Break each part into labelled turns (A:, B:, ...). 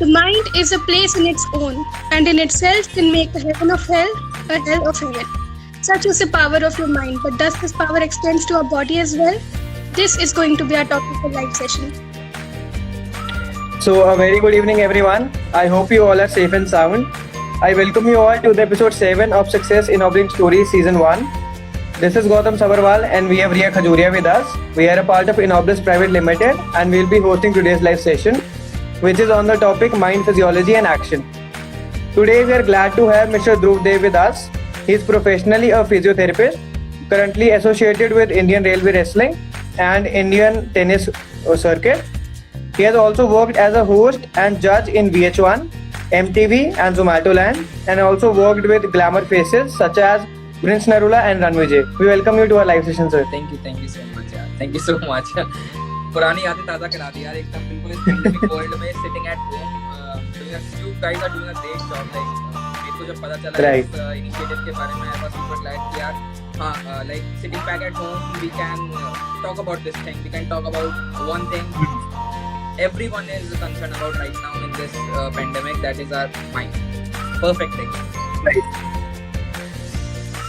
A: The mind is a place in its own, and in itself can make a heaven of hell, a hell of heaven. Such is the power of your mind, but does this power extend to our body as well? This is going to be our topic for live session.
B: So, a very good evening, everyone. I hope you all are safe and sound. I welcome you all to the episode 7 of Success in Opening Stories Season 1. This is Gautam Sabarwal and we have Riya Khajuria with us. We are a part of Inoblus Private Limited and we will be hosting today's live session, which is on the topic Mind, Physiology and Action. Today, we are glad to have Mr. Dhruv Dev with us. He is professionally a physiotherapist, currently associated with Indian Railway Wrestling and Indian Tennis Circuit. He has also worked as a host and judge in VH1, MTV and Zomato Land, and also worked with glamour faces such as Prince Narula and Ranvijay. We welcome you to our live session, sir.
C: Thank you so much यार. Thank you so much. पुरानी यादें ताज़ा करा दी यार एकदम बिल्कुल इस pandemic world में sitting at home. You guys are doing a great job. मेरे को जब पता चला इस initiative के बारे में I was super glad कि यार हाँ like sitting back at home we can talk about this thing. We can talk about one thing everyone is concerned about right now in this pandemic, that is our mind. Perfect thing.
B: Right.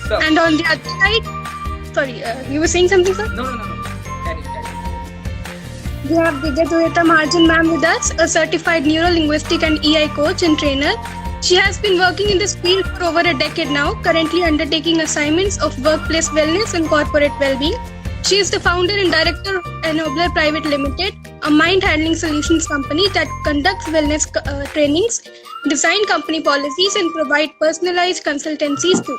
A: So, and on the other side, sorry, you were saying something, sir?
C: No. Carry.
A: We have Digya Mahajan ma'am with us, a certified neuro-linguistic and EI coach and trainer. She has been working in this field for over a decade now, currently undertaking assignments of workplace wellness and corporate well-being. She is the founder and director of Inoblus Private Limited, a mind handling solutions company that conducts wellness trainings, design company policies, and provide personalized consultancies too.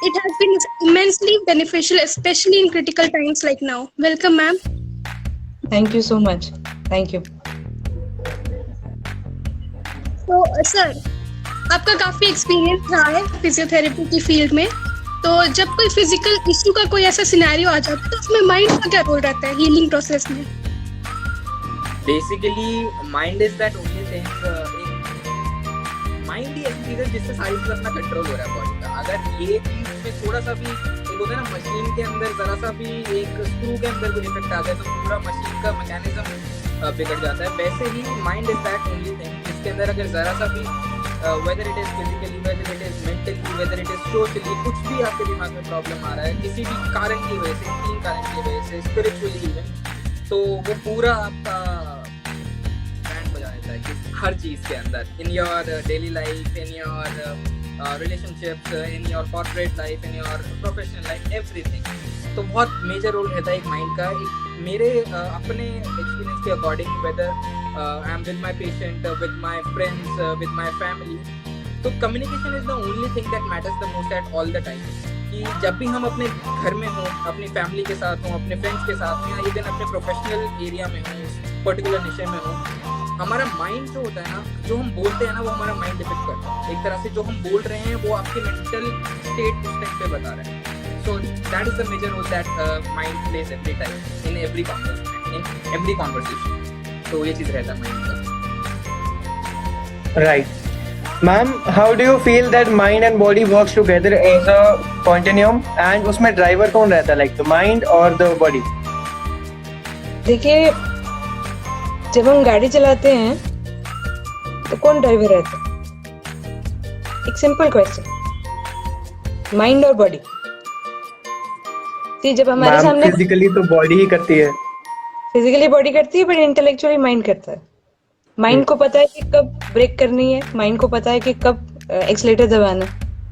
A: It has been immensely beneficial, especially in critical times like now. Welcome, ma'am.
D: Thank you so much. Thank you.
A: So, sir, आपका काफी experience रहा है physiotherapy की field में. तो जब कोई physical issue का कोई ऐसा सिनेरियो आ जाता है तो उसमें माइंड का क्या रोल रहता है हीलिंग प्रोसेस में?
C: Basically mind is that only thing. Mind ही ऐसी चीज है जिससे सारी चीज अपना कंट्रोल हो रहा है बॉडी का. अगर ये चीज में थोड़ा सा भी एक होता है ना मशीन के अंदर जरा सा भी एक स्क्रू के अंदर कोई डिफेक्ट आ जाए तो पूरा मशीन का मैकेनिज्म बिगड़ जाता है. वैसे ही mind is that only thing जिसके अंदर अगर जरा सा भी whether it is physically, whether it is mentally, whether it is socially, कुछ भी आपके दिमाग में प्रॉब्लम आ रहा है किसी भी कारण की वजह से, तीन कारण की वजह से, स्पिरिचुअली इवन, तो वो पूरा आपका बैंड बजा देता है कि हर चीज के अंदर, in your daily life, in your relationships, in your corporate life, in your professional life, everything. तो बहुत मेजर रोल रहता है एक माइंड का. मेरे अपने एक्सपीरियंस के according, whether I am with my patient, with my friends, with my family, तो communication is the only thing that matters the most at all the time. कि जब भी हम अपने घर में हों, अपनी फैमिली के साथ हों, अपने फ्रेंड्स के साथ हों, या इवन अपने प्रोफेशनल एरिया में हों, उस पर्टिकुलर विषय में हों, हमारा माइंड जो होता है ना, जो हम बोलते हैं ना, वो हमारा माइंड डिपेक्ट करता है. एक तरह से जो हम बोल रहे हैं वो आपकी मेंटल स्टेट उस टाइम पे बता रहा है. So that is the major role that mind plays every time in every conversation. तो ये चीज रहता है माइंड का.
B: Right. Ma'am, how do you feel that mind and body works together as a continuum? And उसमें driver कौन रहता है, like the mind or the body?
D: देखिए, जब हम गाड़ी चलाते हैं तो कौन ड्राइवर रहता है? एक सिंपल क्वेश्चन, माइंड और बॉडी. जब हमारे सामने
B: फिजिकली तो बॉडी ही करती है,
D: फिजिकली बॉडी करती है, बट इंटेलेक्चुअली माइंड करता है. माइंड को पता है कि कब ब्रेक करनी है, माइंड को पता है कि कब एक्सीलेटर दबाना है,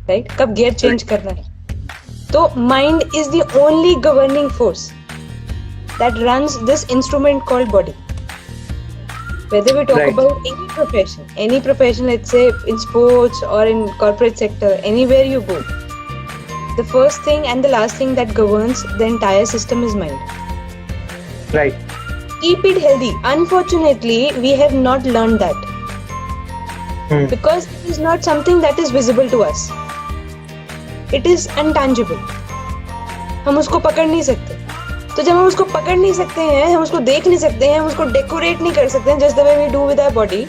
D: राइट, कब गियर चेंज करना है. तो mind is the only governing force that runs this instrument called body. Whether we talk about any profession, let's say in sports or in corporate sector, anywhere you go, the first thing and the last thing that governs the entire system is mind.
B: Right.
D: Keep it healthy. Unfortunately, we have not learned that. Because it is not something that is visible to us. It is intangible. हम उसको पकड़ नहीं सकते. तो जब हम उसको पकड़ नहीं सकते हैं, हम उसको देख नहीं सकते हैं, हम उसको डेकोरेट नहीं कर सकते हैं just the way we do with our body,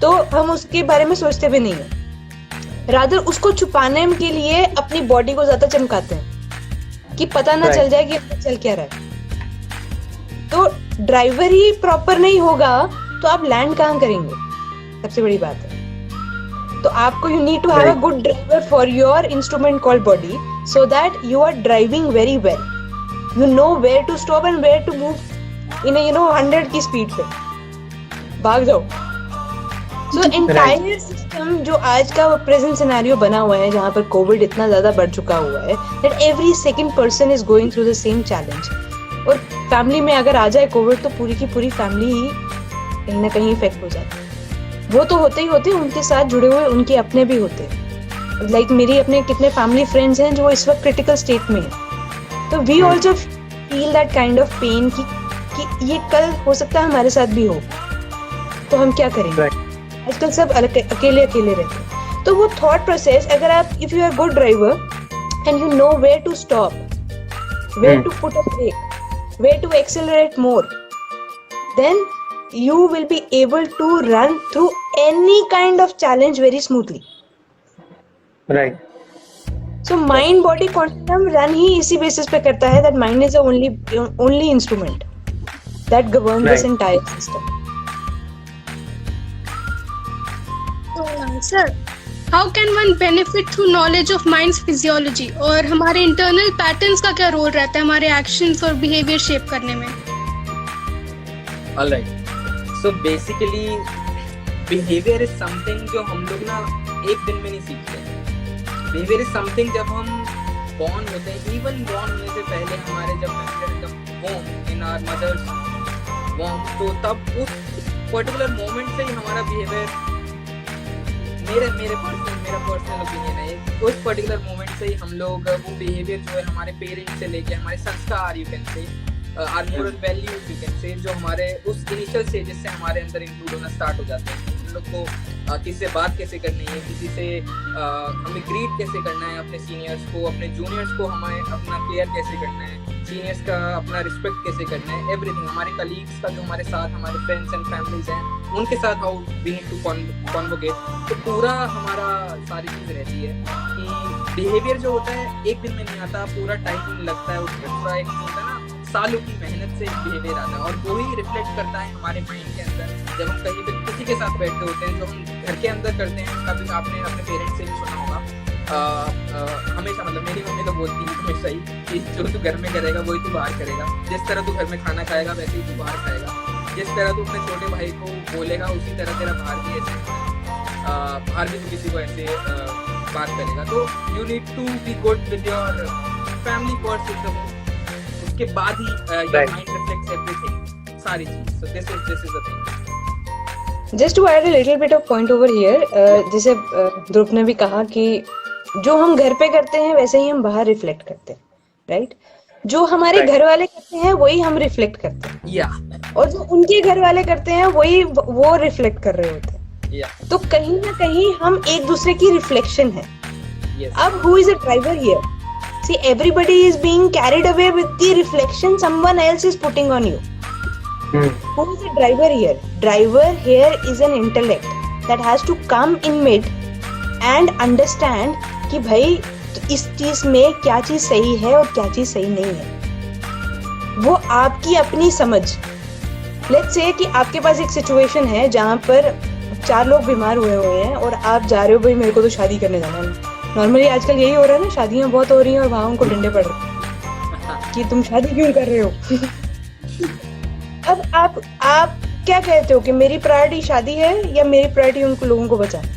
D: तो हम उसके बारे में सोचते भी नहीं है. रादर उसको छुपाने के लिए अपनी बॉडी को ज्यादा चमकाते हैं कि पता ना चल जाए कि चल क्या रहा है. तो ड्राइवर ही प्रॉपर नहीं होगा तो आप लैंड कहाँ करेंगे? सबसे बड़ी बात है। तो आपको you need to have a good driver for your instrument called body, so that you are driving very well, you know where to stop and where to move in 100 की स्पीड पे भाग जाओ। सो एंटायर सिस्टम जो आज का present scenario बना हुआ है, जहाँ पर कोविड इतना ज्यादा बढ़ चुका हुआ है that every second person is going through the same challenge. और फैमिली में अगर आ जाए कोविड तो पूरी की पूरी फैमिली ही कहीं ना कहीं इफेक्ट हो जाती है। वो तो होते ही होते, उनके साथ जुड़े हुए उनके अपने भी होते हैं। लाइक मेरी अपने कितने फैमिली फ्रेंड्स हैं जो इस वक्त क्रिटिकल स्टेट में है, तो we also feel that kind of pain कि ये कल हो सकता है हमारे साथ भी हो, तो हम क्या करेंगे। आजकल सब अकेले रहते हैं। तो वो थॉट प्रोसेस, अगर आप if you are good driver and you know where to stop, where to put a brake, where to accelerate more, then you will be able to run through any kind of challenge very smoothly.
B: Right.
D: So mind body quantum run ही इसी basis पे करता है that mind is the only instrument that governs this entire system.
A: So, sir, how can one benefit through knowledge of mind's physiology? और हमारे internal patterns का क्या role रहता है हमारे actions और behavior shape करने में?
C: Alright. So basically behavior is something जो हम लोग ना एक दिन में नहीं सीखते। Behavior is something जब हम born होते हैं, even born होने से पहले हमारे जब womb in our mother's womb, तो तब उस particular moment से ही हमारा behavior, मेरा पर्सनल ओपिनियन है, उस पर्टिकुलर मोमेंट से ही हम लोग वो बिहेवियर जो है हमारे पेरेंट्स से लेके हमारे संस्कार, you can say our moral values, you can say, जो हमारे उस इनिशियल स्टेजेस से हमारे अंदर इंक्लूड होना स्टार्ट हो जाते हैं। हम लोग को किसी से बात कैसे करनी है, किसी से हमें ग्रीट कैसे करना है, अपने सीनियर्स को, अपने जूनियर्स को हमें अपना केयर कैसे करना है, सीनियर्स का अपना रिस्पेक्ट कैसे करना है, एवरीथिंग। हमारे कलीग्स का जो हमारे साथ हमारे फ्रेंड्स एंड फैमिलीज हैं उनके साथ हाउ वी नीड टू कॉन्वोकेट, तो पूरा हमारा सारी चीज़ रहती है कि बिहेवियर जो होता है एक दिन में नहीं आता, पूरा टाइम लगता है उसमें, पूरा एक होता है ना सालों की मेहनत से बिहेवियर आता है, और वही रिफ्लेक्ट करता है हमारे माइंड के अंदर जब हम कहीं पे किसी के साथ बैठे होते हैं, जो हम घर के अंदर करते हैं। कभी आपने अपने पेरेंट्स से भी सुना होगा, हमेशा, मतलब मेरी मम्मी तो बोलती है हमेशा ही कि जो तू घर में करेगा वही तू बाहर करेगा, जिस तरह तू घर में खाना खाएगा वैसे ही तू बाहर खाएगा, जिस तरह तू अपने छोटे भाई को बोलेगा उसी तरह तेरा बाहर भी ऐसे, बाहर भी तू किसी को ऐसे बात करेगा। तो you need to be good with your family first, उसके बाद ही योर माइंड रिफ्लेक्ट्स एवरीथिंग, सारी चीज। So this is the thing.
D: Just to add a little bit of point over here, जैसे ध्रुव ने भी कहा कि जो हम घर पे करते हैं वैसे ही हम बाहर रिफ्लेक्ट करते हैं, राइट? जो हमारे घर वाले करते हैं वही हम रिफ्लेक्ट करते हैं, और जो उनके घर वाले करते हैं वही वो रिफ्लेक्ट कर रहे होते हैं। तो कहीं ना कहीं हम एक दूसरे की रिफ्लेक्शन है। अब who is a driver here? See, everybody is being carried away with the reflection someone else is putting on you. Who is the driver here? Driver here is an intellect that has to come in mid and understand कि भाई इस चीज में क्या चीज सही है और क्या चीज सही नहीं है। वो आपकी अपनी समझ। Let's say कि आपके पास एक सिचुएशन है जहाँ पर 4 लोग बीमार हुए हैं और आप जा रहे हो, भाई मेरे को तो शादी करने जाना है। नॉर्मली आजकल यही हो रहा है ना, शादियां बहुत हो रही हैं और वहां उनको डंडे पड़ रहे हैं कि तुम शादी क्यों कर रहे हो। अब आप क्या कहते हो कि मेरी प्रायोरिटी शादी है या मेरी प्रायोरिटी उनको लोगों को बचाना?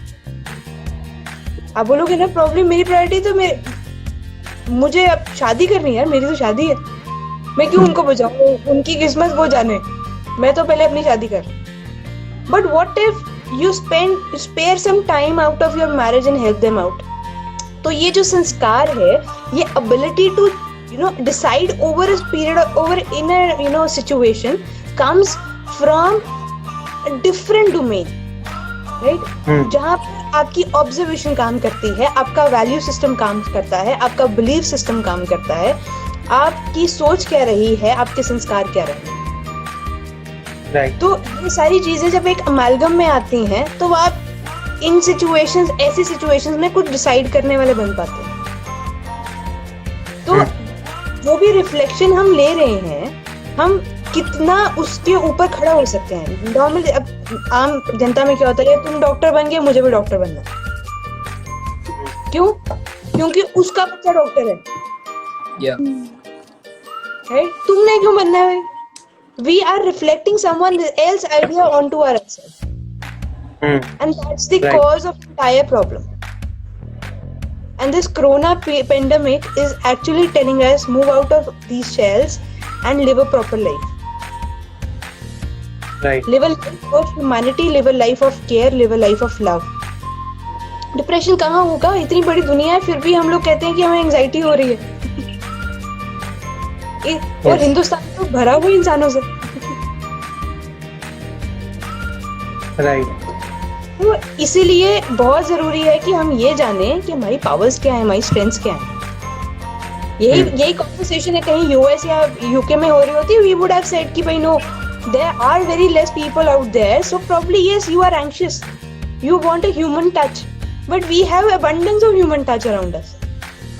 D: आप बोलोगे ना प्रॉब्लम मेरी प्रायोरिटी तो मुझे अब शादी करनी है यार, मेरी तो शादी है, मैं क्यों उनको बचाऊं, उनकी किस्मत वो जाने, मैं तो पहले अपनी शादी कर। But what if you spare some time out of your marriage and help them out? तो ये जो संस्कार है, ये ability to decide over a period, over in a situation comes from a different domain, right? जहाँ पर आपकी observation काम करती है, आपका वैल्यू सिस्टम काम करता है, आपका बिलीफ सिस्टम काम करता है, आपकी सोच क्या रही है, आपके संस्कार क्या रहे हैं, right? तो ये सारी चीजें जब एक अमालगम में आती हैं तो आप इन सिचुएशंस, ऐसी सिचुएशंस में कुछ डिसाइड करने वाले बन पाते हैं। तो जो भी रिफ्लेक्शन हम ले रहे हैं, हम कितना उसके ऊपर खड़ा हो सकते हैं। नॉर्मल अब आम जनता में क्या होता है, तुम डॉक्टर बन गए, मुझे भी डॉक्टर बनना है। क्यों? क्योंकि उसका बच्चा डॉक्टर है,
C: Yeah.
D: राइट? तुमने क्यों बनना है? We are reflecting someone else's idea onto ourselves, and that's the
B: Right.
D: cause of entire problem. And this corona pandemic is actually telling us move out of these shells and live a proper life.
B: Right.
D: Live a life of humanity, live a life of care, live a life of love. Depression कहाँ होगा? इतनी बड़ी दुनिया है, फिर भी हम लोग कहते हैं कि हमें एंजाइटी हो रही है। और
B: Yes.
D: हिंदुस्तान तो भरा हुआ इंसानों से।
B: Right.
D: तो इसीलिए बहुत जरूरी है कि हम ये जाने कि हमारी पावर्स क्या है, हमारी स्ट्रेंथ्स क्या है। यही कॉन्वर्सेशन है कहीं यूएस या यूके में हो रही होती, वी वुड हैव सेड कि भाई no, there are very less people out there, so probably yes you are anxious, you want a human touch, but we have abundance of human touch around us.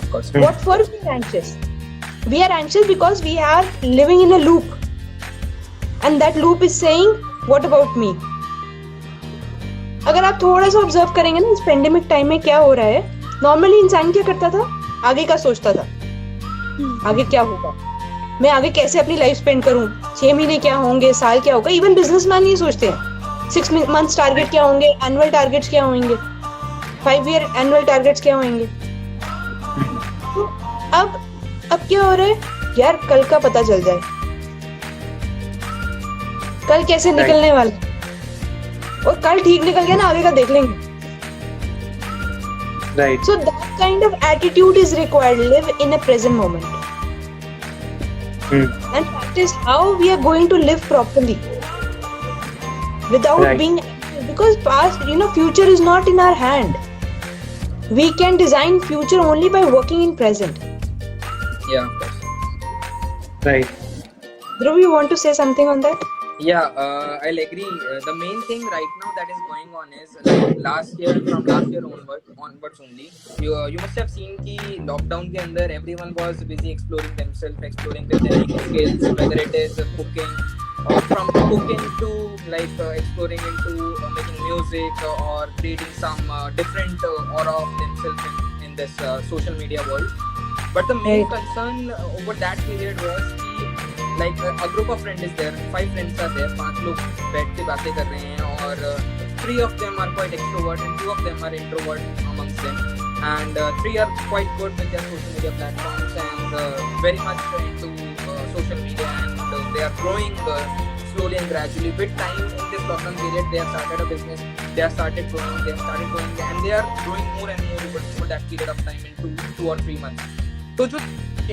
C: Of course.
D: What for we are anxious? We are anxious because we are living in a loop, and that loop is saying what about me? अगर आप थोड़ा सा observe करेंगे ना, इस pandemic time में क्या हो रहा है, नॉर्मली इंसान क्या करता था? आगे का सोचता था, आगे क्या होगा, मैं आगे कैसे अपनी लाइफ स्पेंड करूं, 6 महीने क्या होंगे, साल क्या होगा। इवन बिजनेसमैन ये सोचते हैं 6 मंथ्स टारगेट क्या होंगे, एनुअल टारगेट्स क्या होंगे, 5 ईयर एनुअल टारगेट्स क्या होंगे। तो अब क्या हो रहा है यार, कल का पता चल जाए, कल कैसे निकलने वाला है, और कल ठीक निकल गया ना, आगे का देख लेंगे।
B: Right.
D: So that kind of attitude is required. Live in a present moment, and practice how we are going to live properly without
B: Right.
D: being, because past, future is not in our hand. We can design future only by working in present.
C: Yeah, of course.
B: Right.
D: Dhruv, you want to say something on that?
C: Yeah, I'll agree. The main thing right now that is going on is like from last year onwards only. You must have seen कि lockdown के अंदर everyone was busy exploring themselves, exploring their unique skills, whether it is cooking, or from cooking to like exploring into making music or creating some different aura of themselves in this social media world. But the main concern over that period was कि like a group of friends is there, 5 friends are there, 5 लोग बैठ के बातें कर रहे हैं, और 3 of them are quite extrovert and 2 of them are introvert amongst them, and 3 are quite good with their social media platforms and very much into social media, and they are growing slowly and gradually with time. In this lockdown period they have started a business, they have started growing, and they are growing more and more over that period of time in 2 or 3 months. तो जो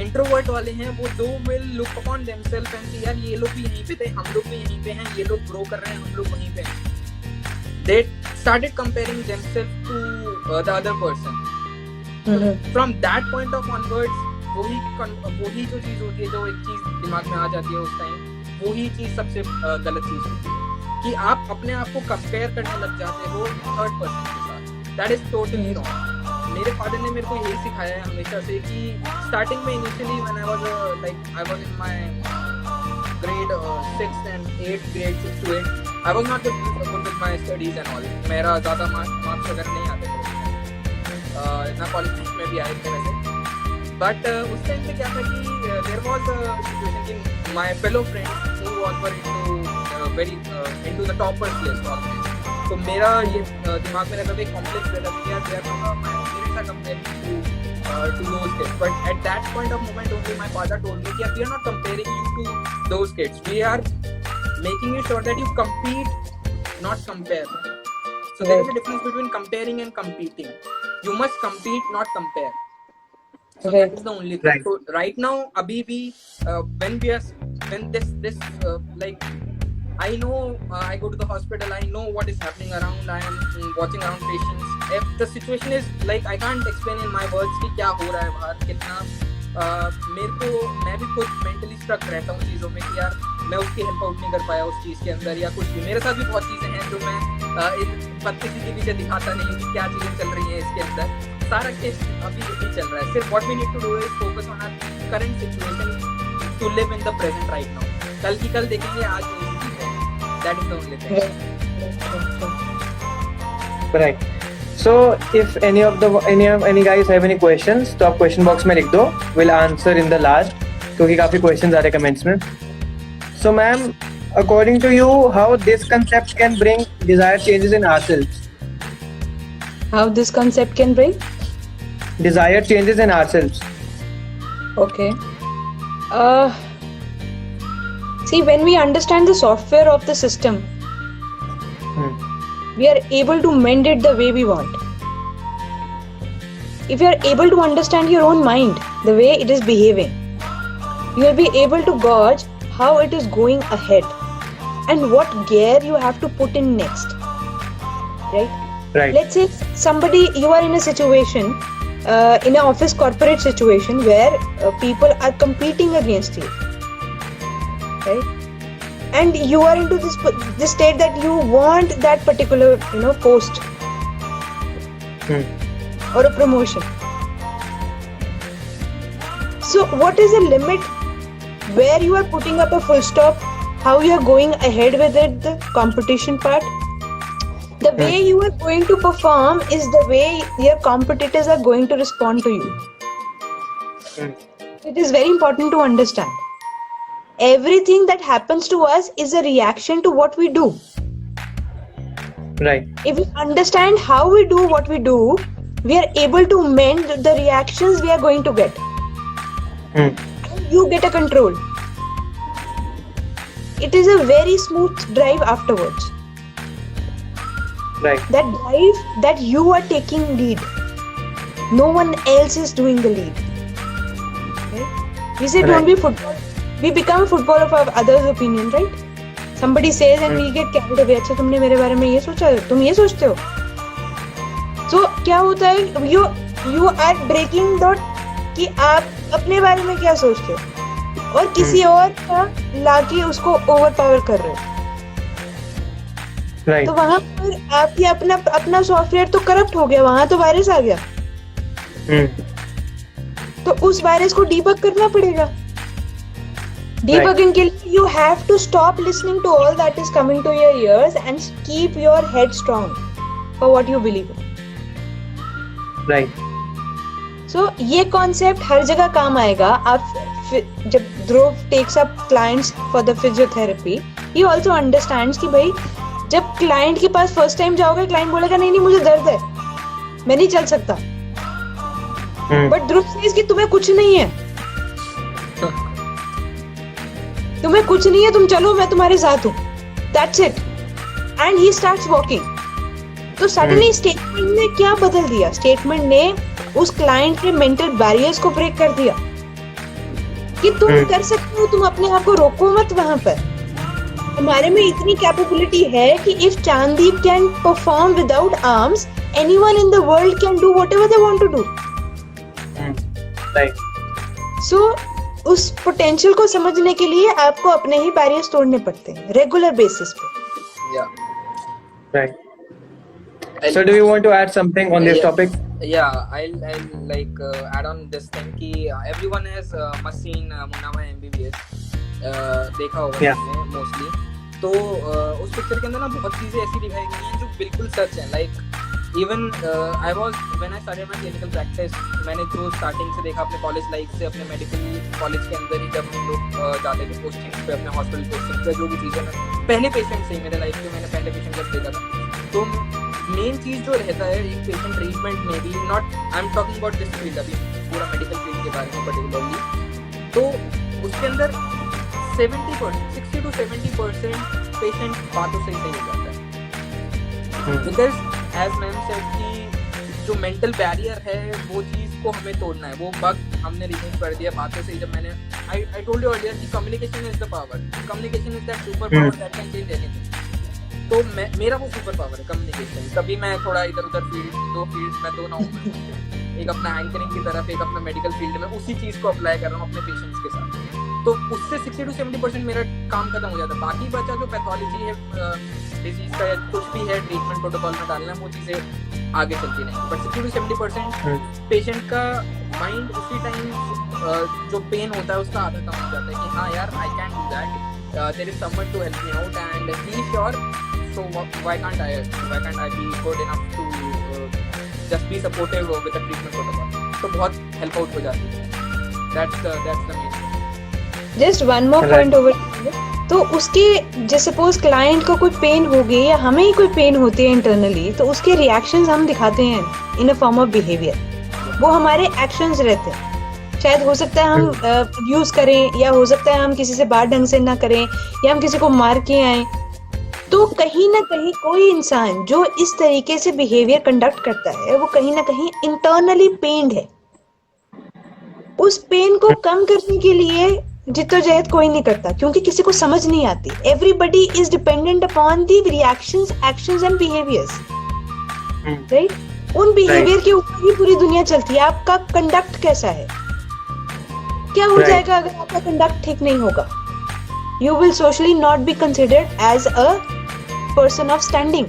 C: introvert वाले हैं वो दो will look upon themselves and यार ये लोग भी यहीं पे थे, हम लोग भी यहीं पे हैं, ये लोग ग्रो कर रहे हैं, हम लोग वहीं पे हैं। They started comparing themselves to the other person. From that point of onwards, वही जो चीज होती है, जो एक चीज दिमाग में आ जाती है उस टाइम, वही चीज सबसे गलत चीज होती है कि आप अपने आप को कंपेयर करने लग जाते हो थर्ड पर्सन के साथ। That is totally wrong. मेरे फादर ने मेरे को यही सिखाया है हमेशा से कि स्टार्टिंग में initially when I was in my grade 6th and 8th, grade 6 to 8, I was not good with my studies and all. मेरा ज़्यादा मार्क्स वगैरह नहीं आते थे, ना कॉलेज में भी आए थे वैसे। बट उस टाइम पे क्या था कि देयर वाज अ सिचुएशन कि my fellow friends who were into the toppers list always, तो मेरा ये दिमाग में रहता था, एक कॉम्प्लेक्स रहता था कि यार my parents are comparing to those kids. But at that point of moment only my father told me that we are not comparing you to those kids, we are making you sure that you compete, not compare. So there is a difference between comparing and competing. You must compete, not compare. So that is the only thing. So right now abhi bhi when this like I know I go to the hospital, I know what is happening around, I am watching around patients. If the situation is like I can't explain in my words कि क्या हो रहा है बाहर, कितना मैं भी खुद मेंटली स्ट्रक रहता हूँ चीज़ों में कि यार मैं उसकी हेल्प आउट नहीं कर पाया उस चीज़ के अंदर, या कुछ भी मेरे साथ भी बहुत चीज़ें हैं जो मैं किसी के पीछे दिखाता नहीं हूँ कि क्या चीज़ें चल रही हैं इसके अंदर। सारा केस अभी यही चल रहा है। सिर्फ what we need to do is focus on our current situation, to live in the present right now. कल की कल देखेंगे, आज नहीं देखेंगे। That is the only thing.
B: Right. So if any guys have any questions, तो आप question box में लिख दो. We'll answer in the last. क्योंकि काफी questions आ रहे comments में. So ma'am, according to you, how this concept can bring desired changes in ourselves?
D: How this concept can bring?
B: Desired changes in ourselves.
D: Okay. See, when we understand the software of the system, we are able to mend it the way we want. If you are able to understand your own mind, the way it is behaving, you will be able to gauge how it is going ahead and what gear you have to put in next. Right?
B: Right.
D: Let's say you are in a situation, in an office corporate situation where people are competing against you, right? And you are into this state that you want that particular post or a promotion. So what is the limit where you are putting up a full stop, how you are going ahead with it, the competition part? The way you are going to perform is the way your competitors are going to respond to you. It is very important to understand. Everything that happens to us is a reaction to what we do.
B: Right.
D: If we understand how we do what we do, we are able to mend the reactions we are going to get. And you get a control. It is a very smooth drive afterwards.
B: Right.
D: That drive that you are taking lead. No one else is doing the lead. Okay? We say don't be football. We become football of our others' opinion, right? Somebody says and we get carried away. अच्छा तुमने मेरे बारे में ये सोचा, तुम ये सोचते हो? So क्या होता है? You are breaking the कि आप अपने बारे में क्या सोचते हो और किसी और का लाके उसको ओवरपावर कर रहे हो.
B: Right.
D: तो वहां पर आपकी अपना सॉफ्टवेयर तो करप्ट हो गया, वहां तो वायरस आ गया. तो उस वायरस को डीबग करना पड़ेगा. Debugging के लिए you have to stop listening to all that is coming to your ears and keep your head strong for what you believe in.
B: Right.
D: So ये concept हर जगह काम आएगा. आप जब Dhruv takes up clients for the physiotherapy, he also understands कि भाई जब client के पास फर्स्ट टाइम जाओगे, क्लाइंट बोलेगा नहीं मुझे दर्द है, मैं नहीं चल सकता. बट ध्रुव सेज कि तुम्हें कुछ नहीं है, तुम्हें कुछ नहीं है, तुम चलो मैं तुम्हारे साथ हूँ. That's it. And he starts walking. तो सडनली स्टेटमेंट ने क्या बदल दिया? स्टेटमेंट ने उस क्लाइंट के मेंटल बैरियर्स को ब्रेक कर दिया कि तुम कर सकते हो, तुम अपने आप को रोको मत. वहां पर हमारे में इतनी कैपेबिलिटी है कि if Chandeep can perform without arms, anyone in the world can do whatever they want to do.
B: Right.
D: So उस पोटेंशियल को समझने के लिए आपको अपने ही बैरियर्स तोड़ने पड़ते हैं रेगुलर बेसिस पे.
C: Yeah.
B: Right. So do you want to add something on this topic?
C: Yeah, I'll like add on this thing कि everyone has must seen Munna Bhai MBBS. देखा होगा मोस्टली. तो उस पिक्चर के अंदर ना बहुत चीजें ऐसी दिखाई गई हैं जो बिल्कुल सच है. Like even I was when I started my clinical practice, मैंने जो स्टार्टिंग से देखा अपने कॉलेज लाइफ से, अपने मेडिकल कॉलेज के अंदर ही जब हम लोग जाते थे पोस्टिंग्स पे, अपने हॉस्पिटल पोस्टिंग्स पे, जो भी चीज़ें मैं पहले पेशेंट से ही मेरे लाइफ के मैंने पहले पेशेंट जब देखा था, तो मेन चीज़ जो रहता है एक पेशेंट ट्रीटमेंट में भी, not I am talking about this field, अभी पूरा मेडिकल फील्ड के बारे में पर्टिकुलरली, तो उसके अंदर 60 to 70% पेशेंट बातों से ही सही हो जाता है. बिकॉज एज मैम सेड कि जो मेंटल बैरियर है वो चीज़ को हमें तोड़ना है. वो बग हमने रिमूव कर दिया बातों से. जब मैंने आई टोल्ड यू अर्लियर कि communication is the power. Communication is that super power that can change anything. तो मेरा वो सुपर पावर है कम्युनिकेशन. कभी मैं थोड़ा इधर उधर दो फील्ड्स में दो ना हूँ, एक अपना एंकरिंग की तरफ, एक अपना मेडिकल फील्ड में, उसी चीज़ को अप्लाई कर रहा हूँ अपने पेशेंट्स के साथ. तो उससे 60 to 70% मेरा काम खत्म हो जाता है. बाकी बचा जो पैथोलॉजी है, डिजीज का या कुछ भी है ट्रीटमेंट प्रोटोकॉल में डालना, वो चीज़ें आगे चलती नहीं. बट 60 to 70% पेशेंट का माइंड उसी टाइम जो पेन होता है उसका आधा कम हो जाता है कि हाँ यार I can do that. there is someone to help me out and he is sure, so why can't I be good enough to just be supportive with the treatment protocol. तो बहुत help out हो जाती है. That's the main thing.
D: Just one more point over. तो उसके जैसे suppose client को कोई पेन हो गई या हमें ही कोई पेन होती है इंटरनली, तो उसके रिएक्शंस हम दिखाते हैं इन अ फॉर्म ऑफ बिहेवियर. वो हमारे एक्शंस रहते हैं. शायद हो सकता है हम यूज करें, या हो सकता है हम किसी से बात ढंग से ना करें, या हम किसी को मार के आए. तो कहीं ना कहीं कोई इंसान जो इस तरीके से बिहेवियर कंडक्ट करता है वो कहीं ना कहीं इंटरनली पेन्ड है. उस पेन को कम करने के लिए जिद्दोजहद कोई नहीं करता, क्योंकि किसी को समझ नहीं आती. Everybody is dependent upon the reactions, actions and behaviours, right. उन बिहेवियर के ऊपर ही पूरी दुनिया चलती है. आपका कंडक्ट कैसा है, क्या हो जाएगा अगर आपका कंडक्ट ठीक नहीं होगा. You will socially not be considered as a person of standing.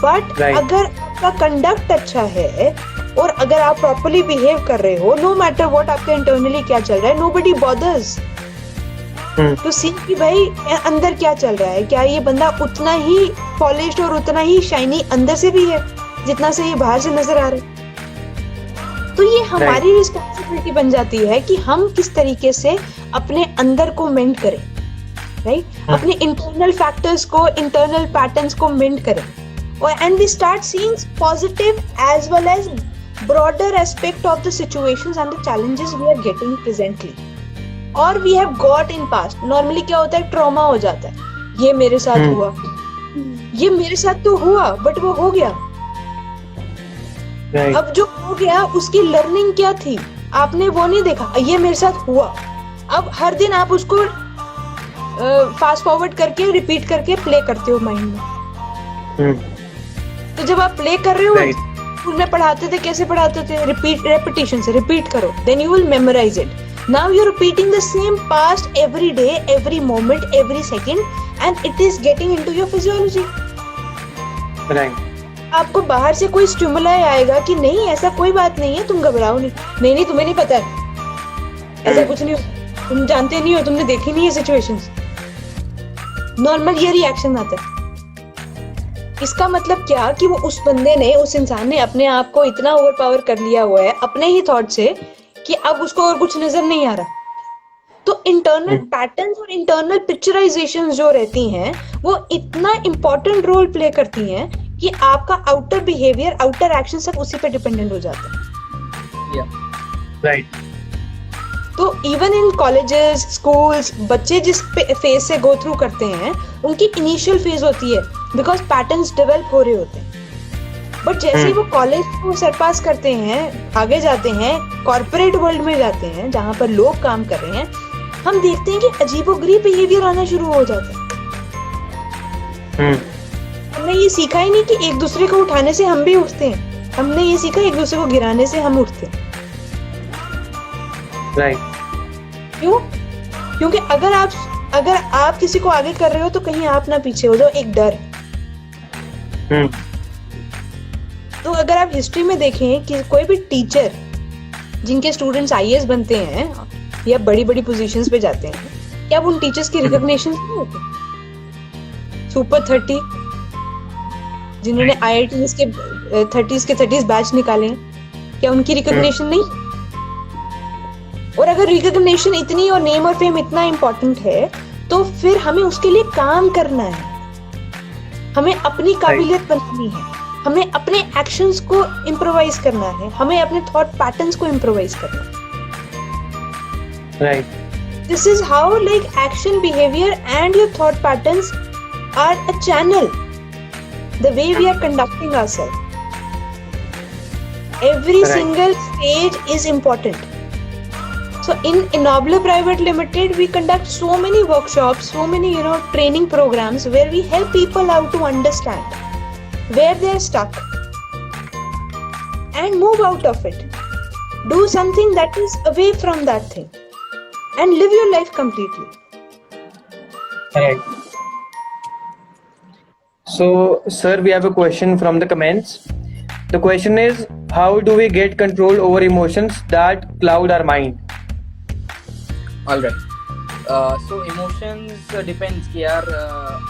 D: But अगर आपका कंडक्ट अच्छा है और अगर आप प्रॉपर्ली बिहेव कर रहे हो, नो मैटर व्हाट आपके इंटरनली क्या चल रहा है, नोबडी बॉदर्स टू सी कि भाई अंदर क्या चल रहा है. क्या ये बंदा उतना ही पॉलिश्ड और उतना ही शाइनी अंदर से भी है जितना से ये बाहर से नजर आ रहा है. तो ये हमारी रिस्पॉन्सिबिलिटी बन जाती है कि हम किस तरीके से अपने अंदर को मेंट करें, राइट. अपने इंटरनल फैक्टर्स को, इंटरनल पैटर्न्स को मेंट करें. And we start seeing positive as well as broader aspect of the situations and the challenges we are getting presently, or we have got in past. Normally क्या होता है, trauma हो जाता है. ये मेरे साथ हुआ, ये मेरे साथ तो हुआ बट वो हो गया. अब जो हो गया उसकी लर्निंग क्या थी आपने वो नहीं देखा. ये मेरे साथ हुआ, अब हर दिन आप उसको फास्ट फॉरवर्ड करके रिपीट करके प्ले करते हो माइंड में. तो जब आप प्ले कर रहे हो, स्कूल में पढ़ाते थे, कैसे पढ़ाते थे, रेपिटेशन से रिपीट करो, then you will memorize it. Now you are repeating the same past every day, every moment, every second, and it is getting into your physiology. आपको बाहर से कोई स्टिमुलाई आएगा कि नहीं ऐसा कोई बात नहीं है, तुम घबराओ नहीं, नहीं तुम्हें नहीं पता है, ऐसा कुछ नहीं, तुम जानते नहीं हो, तुमने देखी नहीं है सिचुएशंस. नॉर्मल ये रिएक्शन आता है. इसका मतलब क्या कि वो उस बंदे ने, उस इंसान ने अपने आप को इतना ओवरपावर कर लिया हुआ है अपने ही थॉट से कि अब उसको और कुछ नजर नहीं आ रहा. तो इंटरनल पैटर्न्स और इंटरनल पिक्चराइजेशंस जो रहती हैं वो इतना इंपॉर्टेंट रोल प्ले करती हैं कि आपका आउटर बिहेवियर, आउटर एक्शन सब उसी पे डिपेंडेंट हो जाता है.
B: राइट.
D: तो इवन इन कॉलेजेस, स्कूल्स, बच्चे जिस फेज से गो थ्रू करते हैं उनकी इनिशियल फेज होती है बिकॉज पैटर्न्स डेवलप हो रहे होते हैं. बट जैसे ही वो कॉलेज को सरपास करते हैं, आगे जाते हैं, कॉर्पोरेट वर्ल्ड में जाते हैं जहां पर लोग काम कर रहे हैं, हम देखते हैं कि अजीबोगरीब बिहेवियर आना शुरू हो जाता है. हमने ये सीखा ही नहीं कि एक दूसरे को उठाने से हम भी उठते हैं, हमने ये सीखा एक दूसरे को गिराने से हम उठते हैं.
B: राइट.
D: क्यों? क्योंकि अगर आप किसी को आगे कर रहे हो तो कहीं आप ना पीछे हो जाओ, एक डर. तो अगर आप हिस्ट्री में देखें कि कोई भी टीचर जिनके स्टूडेंट्स आईएएस बनते हैं या बड़ी बड़ी पोजीशंस पे जाते हैं, क्या उन टीचर्स की रिकॉग्निशन नहीं होती? सुपर 30 जिन्होंने आईआईटीज के 30s बैच निकाले हैं, क्या उनकी रिकॉग्निशन नहीं? और अगर रिकॉग्निशन इतनी और नेम और फेम इतना इम्पोर्टेंट है तो फिर हमें उसके लिए काम करना है. हमें अपनी काबिलियत बनानी है, हमें अपने एक्शंस को इम्प्रोवाइज करना है, हमें अपने थॉट पैटर्न्स को इम्प्रोवाइज करना है.
B: Right.
D: This is how like action, behaviour and your thought patterns are a channel, the way we are conducting ourselves. Every single stage is important. So in Ennobler Private Limited, we conduct so many workshops, so many training programs where we help people out to understand where they are stuck and move out of it. Do something that is away from that thing and live your life completely.
B: Correct. So, sir, we have a question from the comments. The question is, how do we get control over emotions that cloud our mind?
C: All right. So emotions depends कि यार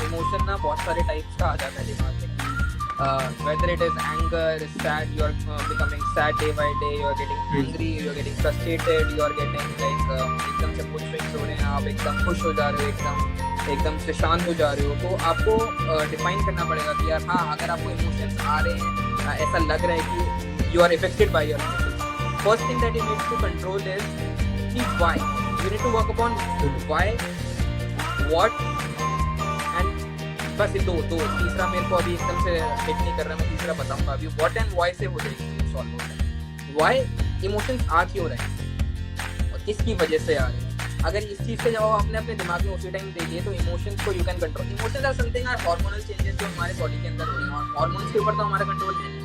C: emotion ना बहुत सारे types का आ जाता है दिमाग में. Whether it is anger, sad, you are becoming sad day by day, you are getting angry, you are getting frustrated, you are getting like एकदम से mood swings हो रहे हैं, आप एकदम खुश हो जा रहे हो, एकदम से शांत हो जा रहे हो. तो आपको डिफाइन करना पड़ेगा कि यार हाँ, अगर आपको इमोशंस आ रहे हैं, ऐसा लग रहा है कि you are affected by your emotions. First thing that you need to control is कि why. You need to work upon why, what and बस ये दो तीसरा मेरे को अभी एकदम से हिट नहीं कर रहा. मैं तीसरा बताऊंगा अभी. व्हाट एंड व्हाई से हो जाएगी सॉल्व हो जाएगा. व्हाई इमोशंस आ क्यों रहे हैं और किसकी वजह से आ रहे हैं. अगर इस चीज से जब आपने अपने दिमाग में उसी टाइम दे दिए तो इमोशंस को you can control. Emotions are something are hormonal changes जो हमारे बॉडी के अंदर हो रहे हैं, और हार्मोन्स के ऊपर तो हमारा कंट्रोल है नहीं,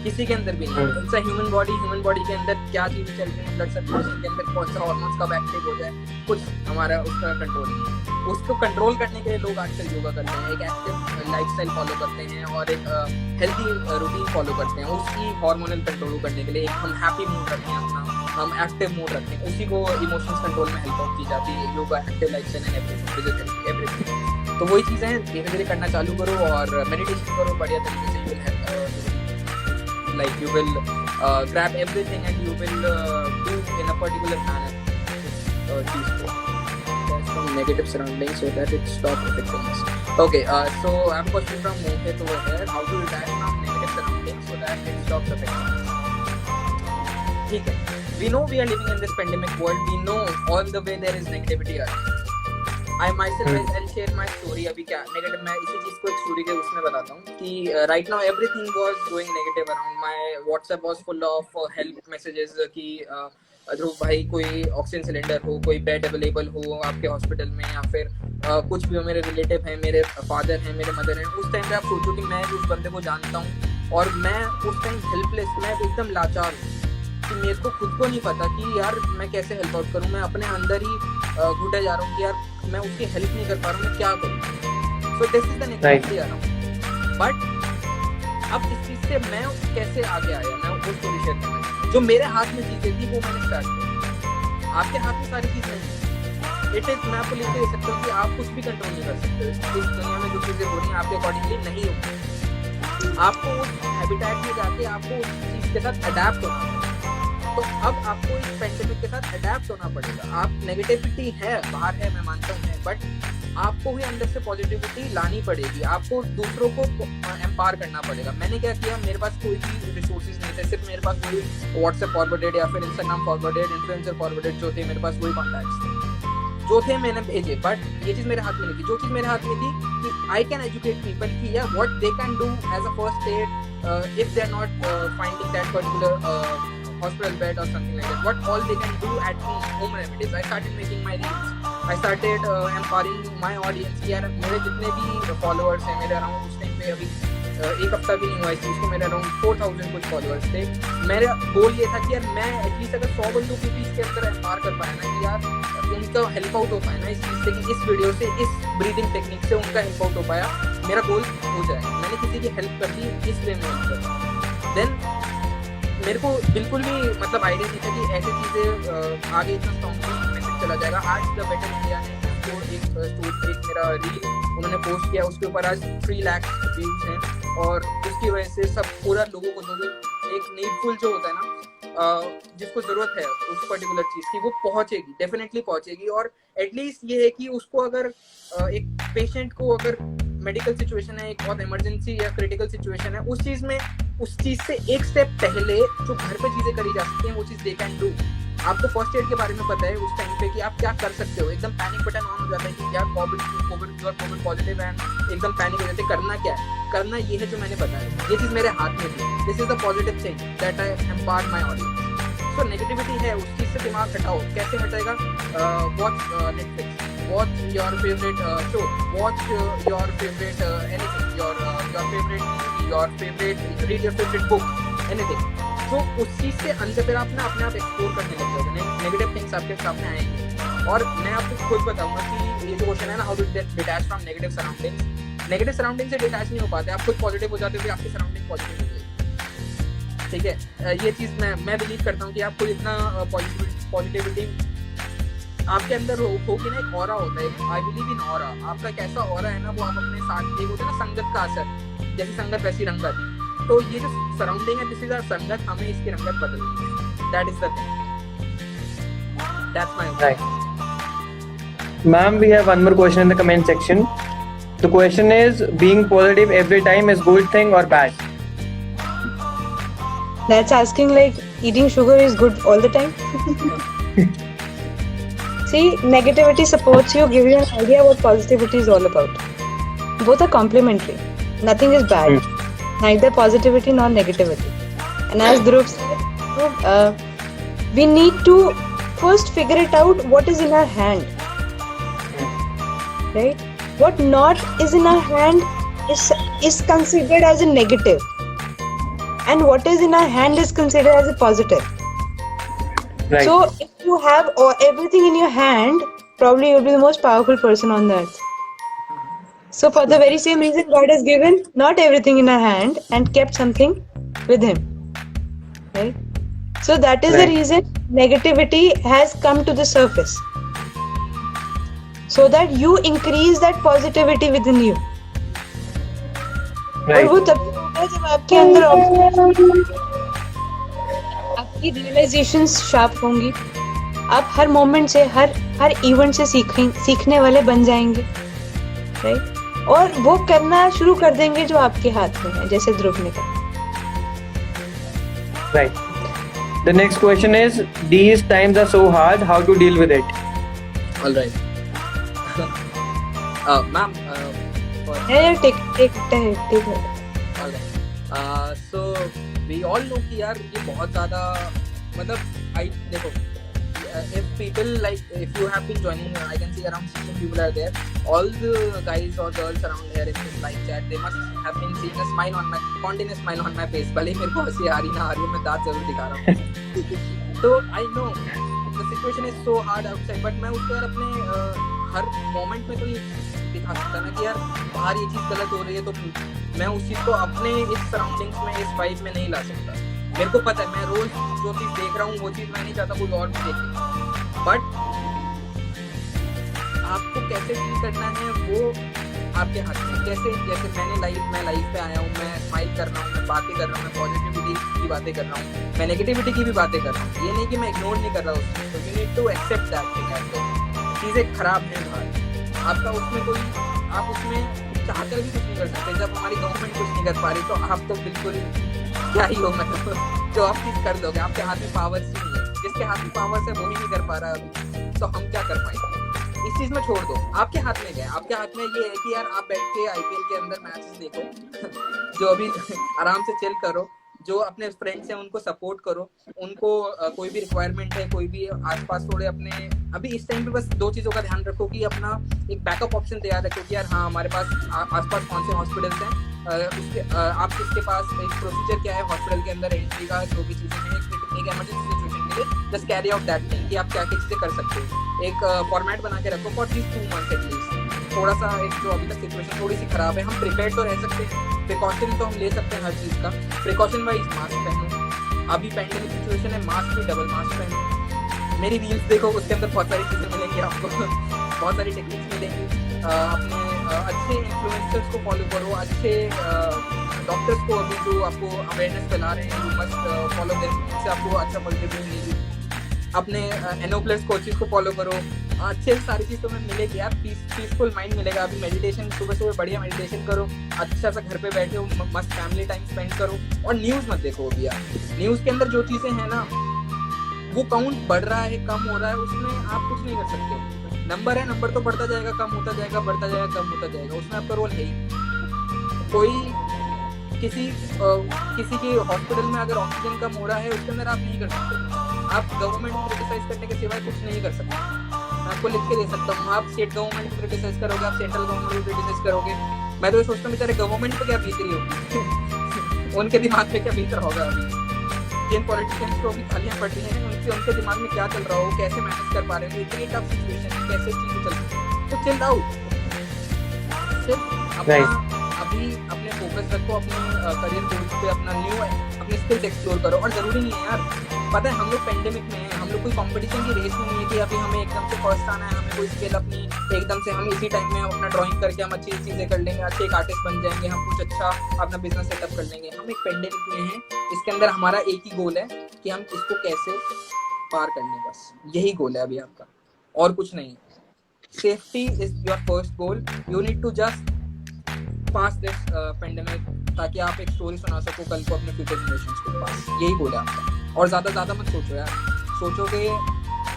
C: किसी के अंदर भी नहीं. इट्स अ ह्यूमन बॉडी के अंदर क्या चीजें चल रही हैं, ब्लड सर्कुलेशन के अंदर कौन सा हार्मोन्स कब एक्टिव हो जाए, कुछ हमारा उसका कंट्रोल नहीं है. उसको कंट्रोल करने के लिए लोग आजकल योगा करते हैं, एक एक्टिव लाइफस्टाइल फॉलो करते हैं और एक हेल्दी रूटीन फॉलो करते हैं. उसकी हार्मोनल कंट्रोल करने के लिए एक हम हैप्पी मूड रखें अपना, हम एक्टिव मूड रखें, उसी को इमोशंस कंट्रोल में हेल्प आउट की जाती है. Yoga, active lifestyle and everything. तो वही चीज़ें हैं, धीरे धीरे करना चालू करो और मेडिटेशन करो बढ़िया तरीके से. You will have like you will grab everything and you will do in a particular manner चीज़ को. From negative surroundings so that it stops affecting us. Okay, so I have a question from Mohit over here. How to detach from negative surroundings so that it stops affecting us? ठीक है. We know we are living in this pandemic world. We know all the way there is negativity around. I myself I'll share my story. अभी क्या negative, मैं इसी चीज़ को एक story के उसमें बताता हूँ कि right now everything was going negative around. My WhatsApp was full of help messages कि ध्रुव भाई कोई ऑक्सीजन सिलेंडर हो, कोई बेड अवेलेबल हो आपके हॉस्पिटल में, या फिर कुछ भी हो, मेरे रिलेटिव हैं, मेरे फादर हैं, मेरे मदर हैं. उस टाइम पे आप सोचो कि मैं उस बंदे को जानता हूँ और मैं उस टाइम हेल्पलेस, मैं एकदम लाचार हूँ कि मेरे को खुद को नहीं पता कि यार मैं कैसे हेल्प आउट करूँ. मैं अपने अंदर ही घुटे जा रहा हूँ कि यार मैं उसकी हेल्प नहीं कर पा रहा हूँ, मैं क्या करूँ. सो this is the negativity around. But अब इस चीज़ से मैं कैसे आगे आया, मैं वो स्टोरी शेयर करना चाहता हूँ. जो मेरे हाथ में चीज़ें थी वो मैंने स्टार्ट की. आपके हाथ में सारी चीज़ नहीं है. इट इज, मैं आपको लिख के दे सकता हूँ कि आप कुछ भी कंट्रोल नहीं कर सकते. इस दुनिया में जो चीज़ें हो रही हैं आपके अकॉर्डिंगली नहीं होगी. आपको उस हैबिटेट में जाके आपको उस चीज़ के साथ अडेप्ट होना है. तो अब आपको इस पेंडेमिक के साथ अडेप्ट होना पड़ेगा. आप नेगेटिविटी है बाहर है, मैं मानता हूँ, बट आपको भी अंदर से पॉजिटिविटी लानी पड़ेगी. आपको दूसरों को एम्पावर करना पड़ेगा. मैंने क्या किया, मेरे पास कोई भी रिसोर्सेज नहीं थे, सिर्फ मेरे पास वही व्हाट्सएप फॉरवर्डेड या फिर इंस्टाग्राम फॉरवर्डेड, इन्फ्लुएंसर फॉरवर्डेड जो थे, मेरे पास वही कॉन्टैक्ट्स थे जो थे, मैंने भेजे. बट ये चीज़ मेरे हाथ में नहीं थी. जो चीज़ मेरे हाथ में थी कि आई कैन एजुकेट पीपल कि या what they can do as a first aid if they are not finding that particular hospital bed or something like that. What all they can do at home remedies. I started making my reels. I started empowering my audience. यार मेरे जितने भी followers हैं, मेरे around उस time पे अभी एक हफ्ता भी नहीं हुआ इस चीज़ को, मेरे अराउंड 4000 कुछ फॉलोअर्स थे. मेरा गोल ये था कि यार मैं एटलीस्ट अगर 100 बंदों को भी इसके अंदर एम्पावर कर पाया ना कि यार उनका हेल्प आउट हो पाया ना इस चीज़ से, कि इस वीडियो से, इस ब्रीदिंग टेक्निक से उनका हेल्प आउट हो पाया, मेरा गोल हो जाए. मैंने किसी की हेल्प कर दी, इस वे में हेल्प कर. देन मेरे को बिल्कुल भी मतलब आइडिया नहीं था कि ऐसी चीज़ें आगे इतना स्ट्रॉन्गली मैसेज चला जाएगा. आज द बेटर इंडिया ने एक मेरा रील उन्होंने पोस्ट किया, उसके ऊपर आज 3 लाख व्यूज हैं और उसकी वजह से सब पूरा लोगों को जो एक नीडफुल जो होता है ना, जिसको ज़रूरत है उस पर्टिकुलर चीज़ की, वो पहुँचेगी, डेफिनेटली पहुँचेगी. और एटलीस्ट ये है कि उसको अगर एक पेशेंट को अगर मेडिकल सिचुएशन है, एक बहुत इमरजेंसी या क्रिटिकल सिचुएशन है, उस चीज़ से एक स्टेप पहले जो घर पे चीज़ें करी जा सकती हैं वो चीज़ दे कैन डू. आपको फर्स्ट एड के बारे में पता है उस टाइम पे कि आप क्या कर सकते हो. एकदम पैनिक बटन ऑन हो जाता है कि यार कोविड पॉजिटिव है, एकदम पैनिक हो जाते हैं. करना क्या है, करना ये है जो मैंने बताया. ये चीज़ मेरे हाथ में थी. This is the positive thing that I empower my audience. So negativity है, उस चीज़ से दिमाग हटाओ. कैसे हटेगा? Watch Netflix, watch your favourite show, watch your favourite anything, your favourite, your favourite, read your favourite book, anything. तो उस चीज़ से अंदर फिर आप ना अपने आप एक्सप्लोर करने लग जाओगे, नेगेटिव थिंग्स आपके सामने आएंगे. और मैं आपको खुद बताऊंगा कि ये जो क्वेश्चन है ना, how to detach from negative surroundings. Negative surrounding से डिटैच नहीं हो पाते. आप खुद पॉजिटिव हो जाते हो, आपकी सराउंडिंग पॉजिटिव हो जाएगी. ठीक है, ये चीज़ मैं बिलीव करता हूँ कि आप खुद इतना पॉजिटिविटी आपके अंदर होगी ना एक ऑरा होता है, आई बिलीव इन ऑरा। आपका एक ऐसा ऑरा है ना, वो आप अपने साथ एक होता है ना संगत का असर, जैसी संगत वैसी रंगत। तो ये जो सराउंडिंग है, दिस इज आवर संगत, हमें इसकी रंगत बदलनी है। That is the thing, that's my
B: Right. Ma'am, we have one more question in the comment section. The question is, being positive every time is good thing or bad?
D: That's asking like eating sugar is good all the time. See, negativity supports you, give you an idea what positivity is all about. Both are complementary. Nothing is bad. Neither positivity nor negativity. And as Dhruv said, we need to first figure it out what is in our hand. Right? What not is in our hand is considered as a negative. And what is in our hand is considered as a positive.
B: Right.
D: So if you have everything in your hand, probably you'll be the most powerful person on the earth. So for the very same reason, God has given not everything in our hand and kept something with Him. Right? So that is the
B: Right.
D: reason negativity has come to the surface. So that you increase that positivity within you. और
B: Right.
D: वो तब होता है जब आपके अंदर आपकी realisations sharp होंगी। आप हर मोमेंट से हर इवेंट से सीखने वाले बन जाएंगे, राइट? और वो करना शुरू कर देंगे जो आपके हाथ में है, जैसे ध्रुव ने कहा।
B: Right. The next question is, these times are so hard, how to deal with it?
C: All right. Ma'am,
D: take
C: all right. So we all know कि यार ये बहुत ज़्यादा, मतलब देखो, if people like, if you have been joining, I can see around 16 people are there. All the guys or girls around here in this live chat, they must have been seeing a smile on my, continuous smile on my face. भले ही मेरे को हंसी आ रही ना आ रही, मैं दांत जरूर दिखा रहा हूँ। तो I know the situation is so hard outside, but मैं उसको यार अपने हर मोमेंट में तो ये दिखा सकता ना कि यार बाहर ये चीज़ गलत हो रही है, तो मैं उस चीज़ को अपने इस सराउंडिंग्स में, इस वाइब में नहीं ला सकता। मेरे को पता है, मैं रोज जो चीज़ देख रहा हूँ वो चीज़ मैं नहीं चाहता कोई और भी देखे, बट आपको कैसे डील करना है वो आपके हाथ में। कैसे, जैसे मैं लाइफ पे आया हूँ, मैं स्माइल कर रहा हूँ, मैं बातें कर रहा हूँ, मैं पॉजिटिविटी की बातें कर रहा हूँ, मैं नेगेटिविटी की भी बातें कर रहा हूँ। ये नहीं कि मैं इग्नोर नहीं कर रहा उस चीज़ को। You need to accept that thing as well. चीज़ें खराब हैं बाहर, आपका उसमें कोई, आप उसमें चाहकर भी कुछ नहीं कर सकते। जब हमारी गवर्नमेंट कुछ नहीं कर पा रही तो आप तो बिल्कुल क्या ही हो, मतलब जो आप चीज़ कर दोगे, आपके हाथ में पावर्स ही नहीं है। जिसके हाथ में पावर्स है वो ही नहीं कर पा रहा अभी, तो हम क्या कर पाएंगे? इस चीज़ में छोड़ दो, आपके हाथ में क्या है? आपके हाथ में ये है कि यार आप बैठ के आईपीएल के अंदर मैचेस देखो जो अभी आराम से चिल करो, जो अपने फ्रेंड्स हैं उनको सपोर्ट करो, उनको कोई भी रिक्वायरमेंट है, कोई भी आसपास थोड़े अपने, अभी इस टाइम पे बस दो चीज़ों का ध्यान रखो कि अपना एक बैकअप ऑप्शन तैयार रखो कि यार हाँ हमारे पास आसपास कौन से हॉस्पिटल्स हैं, उसके आप किसके पास एक प्रोसीजर क्या है हॉस्पिटल के अंदर एंट्री का, जो भी चीज़ें हैं एक एमरजेंसी सिचुएशन के लिए, just carry out that thing कि आप क्या क्या चीज़ें कर सकते हो। एक फॉर्मेट बना के रखो फॉर दिस 2 months एटलीस्ट। थोड़ा सा एक जो अभी तक सिचुएशन थोड़ी सी खराब है, हम प्रिपेयर तो रह सकते हैं, प्रिकॉशन तो हम ले सकते हैं हर चीज़ का। प्रिकॉशन वाइज मास्क पहनो, अभी पेंडेमिक सिचुएशन है, मास्क भी डबल मास्क पहनो। मेरी रील्स देखो, उसके अंदर बहुत सारी चीज़ें मिलेंगी आपको, बहुत सारी टेक्निक्स मिलेंगी। अपने अच्छे इन्फ्लुएंसर्स को फॉलो करो, अच्छे डॉक्टर्स को अभी जो आपको अवेयरनेस फैला रहे हैं, यू मस्ट फॉलो देम, इससे आपको अच्छा पॉजिटिव मिलेगी। अपने NO+ कोचेस को फॉलो करो, अच्छे सारी चीज़ तुम्हें मिलेगी यार, पीसफुल माइंड मिलेगा। अभी मेडिटेशन, सुबह सुबह बढ़िया मेडिटेशन करो, अच्छा सा घर पे बैठे हो, मस्त फैमिली टाइम स्पेंड करो, और न्यूज़ मत देखो अभी यार। न्यूज़ के अंदर जो चीज़ें हैं ना, वो काउंट बढ़ रहा है, कम हो रहा है, उसमें आप कुछ नहीं कर सकते। नंबर है, नंबर तो बढ़ता जाएगा, कम होता जाएगा, बढ़ता जाएगा, कम होता जाएगा, उसमें आपका रोल है ही। कोई किसी की हॉस्पिटल में अगर ऑक्सीजन कम हो रहा है, उसके अंदर आप नहीं कर सकते। आप गवर्नमेंट को क्रिटिसाइज करने के सिवाय कुछ नहीं कर सकते। मैं आपको लिख के दे सकता हूँ, आप स्टेट गवर्नमेंट को क्रिटिसाइज करोगे, आप सेंट्रल गवर्नमेंट को क्रिटिसाइज करोगे, मैं तो ये सोचता हूँ बेचारे गवर्नमेंट पे क्या बीत रही होगी उनके दिमाग में क्या बीत रहा होगा अभी। जिन पॉलिटिशियंस को अभी गालियाँ पड़ रही हैं, उनके दिमाग में क्या चल रहा हो, कैसे मैनेज कर पा रहे हो, इतनी टफ सिचुएशन है, कैसे चीज़ें चल रही है। तो चिल आउट, सिर्फ अपना अभी अपने फोकस रखो, अपने करियर गोल्स पे, अपना अपने स्किल्स एक्सप्लोर करो। और ज़रूरी नहीं है यार पता है हम लोग पेंडेमिक में हैं, हम लोग कोई कंपटीशन की रेस में नहीं है कि अभी हमें एकदम से फर्स्ट आना है, हमें कोई स्किल अपनी एकदम से हम इसी टाइम में हम अपना ड्राइंग करके हम अच्छी चीजें कर लेंगे, अच्छे एक आर्टिस्ट बन जाएंगे, हम कुछ अच्छा अपना बिजनेस सेटअप कर लेंगे। हम एक पेंडेमिक में हैं, इसके अंदर हमारा एक ही गोल है कि हम इसको कैसे पार कर लें, बस यही गोल है अभी आपका, और कुछ नहीं है। Safety is your first goal, you need to just pass this pandemic, ताकि आप एक स्टोरी सुना सको कल को अपने फ्यूचर जनरेशंस के पास, यही गोल है आपका। और ज्यादा मत सोचो यार, सोचोगे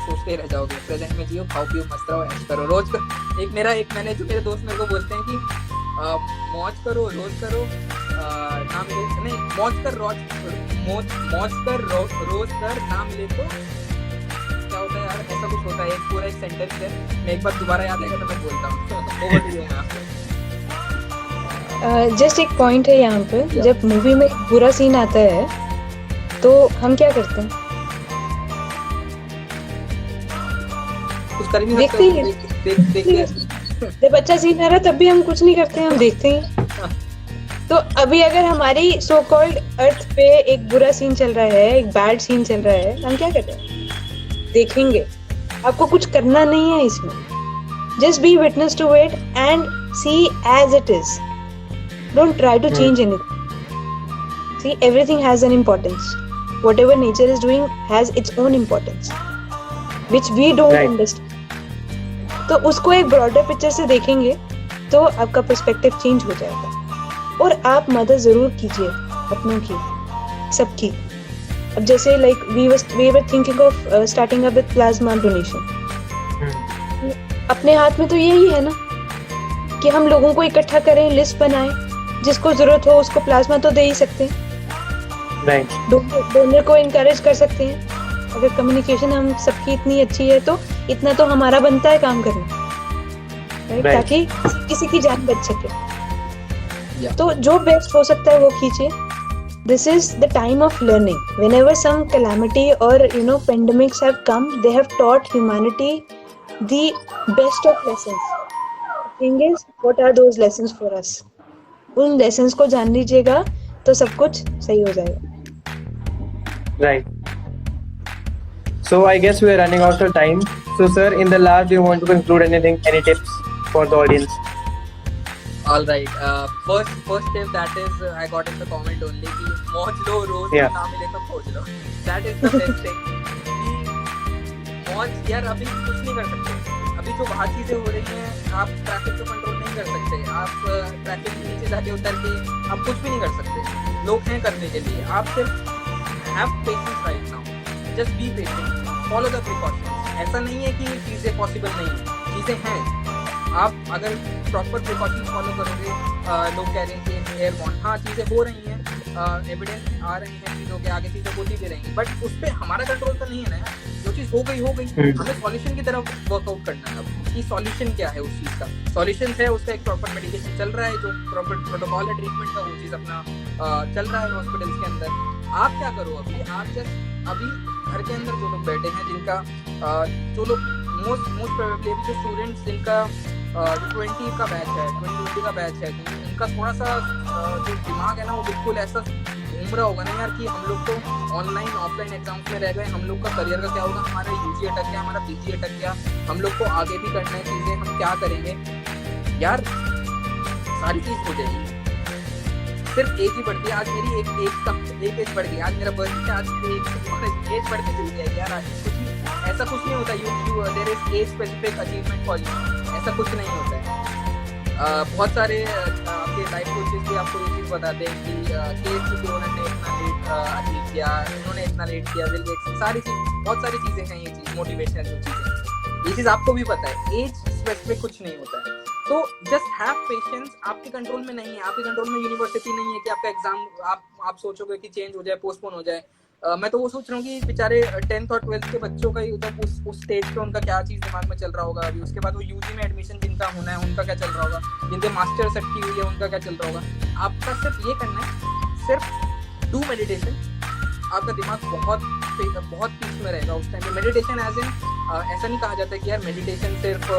C: सोचते रह जाओगे, प्रेजेंट में जियो, खाओ पियो, मस्त रहो, ऐश करो रोज कर। एक मैंने जो मेरे दोस्त मेरे को बोलते हैं कि मौज करो रोज करो, ना मिले नहीं, मौज कर रोज कर, ना मिले तो क्या होता है यार, ऐसा कुछ होता है, एक पूरा एक सेंटेंस है, मैं एक बार दोबारा याद आएगा तो मैं बोलता हूँ।
D: जस्ट एक पॉइंट है यहाँ पे, जब मूवी में एक बुरा सीन आता है तो हम क्या करते हैं,
C: कुछ कर ही नहीं
D: देखते ही
C: सकते, देख
D: जब अच्छा सीन आ रहा है तब भी हम कुछ नहीं करते हैं, हम देखते हैं। तो अभी अगर हमारी सो कॉल्ड अर्थ पे एक बुरा सीन चल रहा है, एक बैड सीन चल रहा है, हम क्या करते हैं, देखेंगे। आपको कुछ करना नहीं है इसमें, just be witness to it and see as it is, don't try to change anything. See everything has an importance, whatever nature is doing has its own importance which we don't
B: Right.
D: understand. तो उसको एक broader picture से देखेंगे तो आपका perspective change हो जाएगा। और आप मदद जरूर कीजिए अपनों की, सबकी। अब जैसे like we were thinking of starting up with plasma donation. अपने हाथ में तो यही है ना कि हम लोगों को इकट्ठा करें, लिस्ट बनाएं, जिसको जरूरत हो उसको प्लाज्मा तो दे ही सकते हैं,
B: Right.
D: डोनर को इनकरेज कर सकते हैं। अगर कम्युनिकेशन हम सबकी इतनी अच्छी है तो इतना तो हमारा बनता है काम करना, राइट?
B: Right.
D: ताकि किसी की जान बच सके।
C: Yeah.
D: तो जो बेस्ट हो सकता है वो कीजिए। This is the time of learning. Whenever some calamity और pandemics have come, they have taught humanity the best of lessons. Thing is, what are those lessons for us? उन लेसन्स को जान लीजिएगा तो सब कुछ सही हो जाएगा।
B: Right. So I guess we are running out of time. So sir, in the last, do you want to conclude anything? Any tips for the audience?
C: All right. First tip that is I got in the comment only कि मौज लो रोज,
B: Yeah.
C: ना मिले तो खोज लो। That is the best thing. कि मौज यार अभी कुछ नहीं कर सकते। अभी जो बाहर चीजें हो रही हैं, आप ट्रैफिक को कंट्रोल नहीं कर सकते। आप ट्रैफिक के नीचे जाके उतर के आप कुछ भी नहीं कर सकते। लोग हैं करने के लिए। आप सिर्फ have patience right now, just be patient, follow the precautions. ऐसा नहीं है कि चीजें पॉसिबल नहीं है, चीजें हैं। आप अगर प्रॉपर प्रिकॉशन फॉलो करोगे, लोग कह रहे हैं कि एयरबॉर्न, हाँ चीजें हो रही हैं, एविडेंस आ रही हैं चीजों के, आगे चीजें होती भी रहेंगी, बट उस पर हमारा कंट्रोल तो नहीं है ना यार। जो चीज हो गई हमें सॉल्यूशन की तरफ वर्कआउट करना है अब कि सॉल्यूशन क्या है उस चीज का। सॉल्यूशन है उसका एक प्रॉपर मेडिकेशन चल रहा है, जो प्रॉपर प्रोटोकॉल है ट्रीटमेंट का, वो चीज अपना चल रहा है हॉस्पिटल्स के अंदर। आप क्या करो अभी, आप जस्ट अभी घर के अंदर जो लोग बैठे हैं, जिनका जो लोग मोस्ट प्रोबेबली अभी जो स्टूडेंट्स जिनका 20 का बैच है, 2020 का बैच है, उनका थोड़ा सा जो दिमाग है ना वो बिल्कुल ऐसा घूम रहा होगा ना यार कि हम लोग तो ऑनलाइन ऑफलाइन एग्जाम्स में रह गए, हम लोग का करियर का क्या होगा, हमारा यूजी अटक गया, हमारा पीजी अटक गया, हम लोग को आगे भी करना है चीजें, हम क्या करेंगे यार। सारी चीज हो जाएगी, सिर्फ एज ही बढ़ती है। आज मेरी एक एज बढ़ गई, आज मेरा बर्थडे, आज मेरी एज बढ़ती चली जाएगी यार। आज कुछ ऐसा कुछ नहीं होता, you there is as specific achievement for you, ऐसा कुछ नहीं होता है। बहुत सारे आपके लाइफ कोचेस भी आपको ये चीज़ बताते हैं कि उन्होंने इतना लेट अचीव किया, उन्होंने इतना लेट किया, विल गेट्स, सारी चीज़, बहुत सारी चीज़ें हैं ये चीज़, मोटिवेशनल जो चीज़ें, ये चीज़ आपको भी पता है। एज स्पेसिफिक कुछ नहीं होता है, तो जस्ट हैव पेशेंस। आपके कंट्रोल में नहीं है, आपके कंट्रोल में यूनिवर्सिटी नहीं है कि आपका एग्जाम आप सोचोगे कि चेंज हो जाए, पोस्टपोन हो जाए। मैं तो वो सोच रहा हूँ कि बेचारे 10th और 12th के बच्चों का ही उधर उस स्टेज पे उनका क्या चीज़ दिमाग में चल रहा होगा अभी, उसके बाद वो यूजी में एडमिशन जिनका होना है उनका क्या चल रहा होगा, जिनके मास्टर्स अटकी हुई है उनका क्या चल रहा होगा। आपका सिर्फ ये करना है, सिर्फ डू मेडिटेशन, आपका दिमाग बहुत पीस में रहेगा उस टाइम पे। मेडिटेशन एज इन ऐसा नहीं कहा जाता है कि यार मेडिटेशन सिर्फ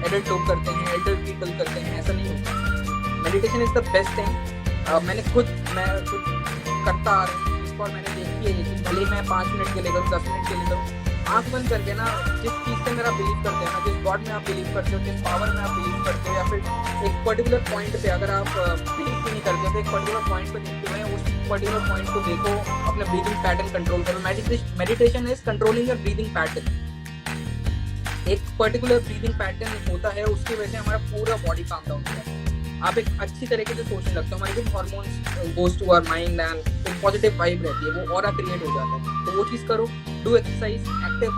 C: एडल्ट लोग करते हैं, एल्डर पीपल करते हैं, ऐसा नहीं होता। Meditation is the best thing. मैं खुद करता आ रहा हूँ, और मैंने देखी है ये चीज़, भले मैं 5 मिनट के लिए करूँ, 10 मिनट के लिए करूँ, आँख बंद करके ना, जिस चीज़ से मेरा बिलीव करते हैं ना, जिस गॉड में आप बिलीव करते हो, जिस पावर में आप बिलीव करते हो, या फिर एक पर्टिकुलर पॉइंट पे अगर आप बिलीव भी नहीं करते हो तो एक पर्टिकुलर पॉइंट पे देखते हुए उस पर्टिकुलर पॉइंट को देखो, अपने ब्रीदिंग पैटर्न कंट्रोल करो। Meditation is controlling your breathing pattern. एक पर्टिकुलर ब्रीदिंग पैटर्न होता है, उसकी वजह से हमारा पूरा बॉडी काम डाउन होता है। आप एक अच्छी तरीके से सोचने लगते हो, हमारे जो hormones goes to our mind and एक पॉजिटिव वाइब रहती है, वो ऑरा क्रिएट हो जाता है। तो वो चीज़ करो, डू एक्सरसाइज, एक्टिव।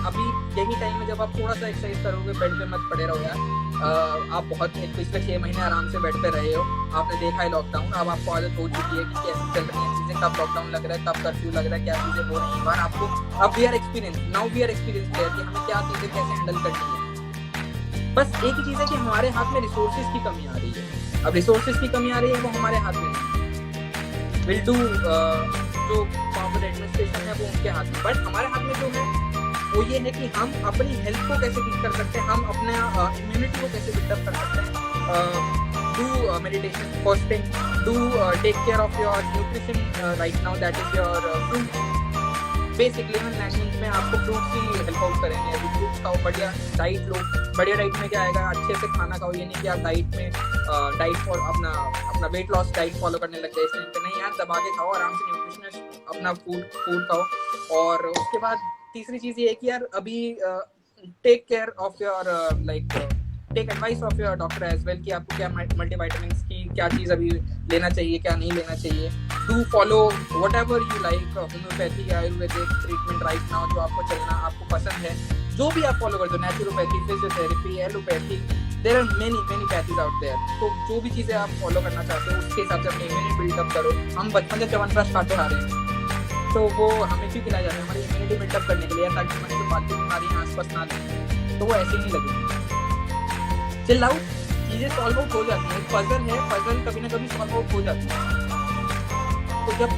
C: अभी यही टाइम है जब आप थोड़ा सा एक्सरसाइज करोगे, बेड पे मत पड़े रहो यार। आप बहुत पिछले 6 महीने आराम से बेड पे रहे हो, आपने देखा है लॉकडाउन, अब आपको आदत हो चुकी है कि कैसे चल रही है चीज़ें, कब लॉकडाउन लग रहा है, कब कर्फ्यू लग रहा है, क्या चीज़ें हो रही हैं बाहर आपको। अब वी आर एक्सपीरियंस कि हमें क्या चीज़ें कैसे हैंडल करनी है। बस एक ही चीज़ है कि हमारे हाथ में रिसोर्सेज की कमी आ रही है। अब रिसोर्सेज की कमी आ रही है, वो हमारे हाथ में नहीं। विल डू जो पावर एडमिनिस्ट्रेशन है वो उनके हाथ में, बट हमारे हाथ में जो है वो ये है कि हम अपनी हेल्थ को कैसे ठीक कर सकते हैं, हम अपने इम्यूनिटी को कैसे बिल्डअप कर सकते हैं। Do meditation first thing, do take care of your nutrition right now, that is your fruit. Basically हम लैंग्वेज में आपको फ्रूट्स ही हेल्प आउट करेंगे। अभी फ्रूट्स खाओ, बढ़िया डाइट लो। बढ़िया डाइट में क्या आएगा, अच्छे से खाना खाओ। ये नहीं कि आप डाइट में अपना वेट लॉस डाइट फॉलो करने लग जाए इस टाइम पे, नहीं यार, दबा के खाओ आराम से, न्यूट्रिशनस अपना फूड खाओ। और उसके बाद तीसरी चीज़ ये है कि यार अभी take care of your take advice of your doctor as well कि आपको क्या मल्टीविटामिन्स की क्या चीज़ अभी लेना चाहिए, क्या नहीं लेना चाहिए। To follow whatever you like, homeopathy, Ayurvedic treatment right now, जो आपको चलना आपको पसंद है, जो भी आप फॉलो करते हो, naturopathy, physiotherapy, allopathy, there are many pathies out there. तो जो भी चीज़ें आप फॉलो करना चाहते हो उसके हिसाब से अपनी इम्यूनिटी बिल्डअप करो। हम बचपन से च्यवनप्राश खाते आ रहे हैं, तो वो हमें क्यों खिलाया जाता है, हमारी इम्यूनिटी बिल्डअप करने के लिए, ताकि हमारी जो फालतू बीमारियाँ आसपास ना लें, तो वो ऐसे ही नहीं लगेगी। चिल आउट, चीज़ें सॉल्व आउट हो जाती हैं। पजल है, पजल कभी ना कभी सॉल्व आउट हो जाती है। तो जब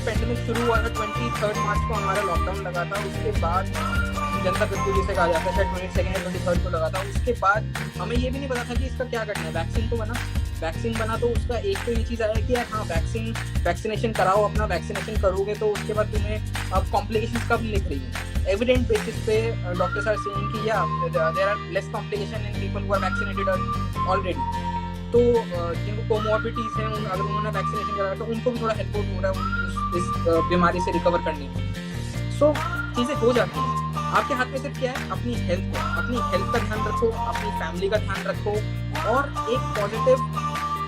C: पेंडेमिक शुरू हुआ था 23 मार्च को हमारा लॉकडाउन लगा था, उसके बाद जनता कर्फ्यू जिसे कहा जाता है, शायद 22 या 23 को लगा था। उसके बाद हमें ये भी नहीं पता था कि इसका क्या करना है। वैक्सीन बना तो उसका एक तो ये चीज़ आया कि यार हाँ, वैक्सीनेशन कराओ अपना। वैक्सीनेशन करोगे तो उसके बाद तुम्हें अब कॉम्प्लिकेशंस कब लिख रही हैं, एविडेंट बेसिस पे डॉक्टर्स आर सेइंग कि या there are less complication in people who are vaccinated already. तो जिनको कोमॉर्बिडिटीज हैं, अगर उन्होंने वैक्सीनेशन कराया तो उनको भी थोड़ा हेल्प हो रहा है इस बीमारी से रिकवर करने में। सो चीज़ें हो जाती हैं। आपके हाथ में सिर्फ क्या है, अपनी हेल्थ का ध्यान रखो, अपनी फैमिली का ध्यान रखो, और एक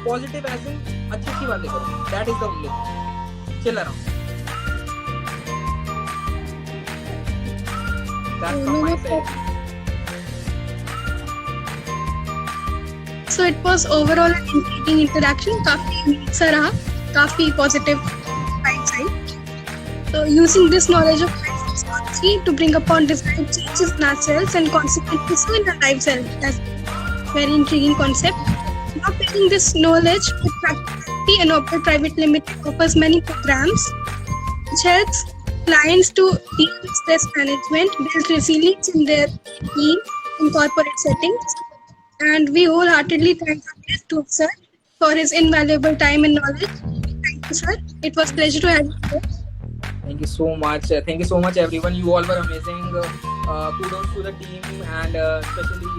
C: पॉजिटिव ऐसे अच्छी सी बातें करो। That is the only thing. Chill around. That's from my side.
A: So it was overall an intriguing interaction. काफी अच्छा रहा, काफी positive side. So using this knowledge of life psychology to bring upon desired changes in ourselves and consequently so in our lives, that's a very intriguing concept. Now pairing this knowledge with practicality, and Opera Private Limited offers many programs which helps clients to deal with stress management, build resilience in their team in corporate settings. And we wholeheartedly thank our guest to sir for his invaluable time and knowledge. Thank you, sir. It was a pleasure to have you here.
C: Thank you so much everyone. You all were amazing. Kudos to the team and especially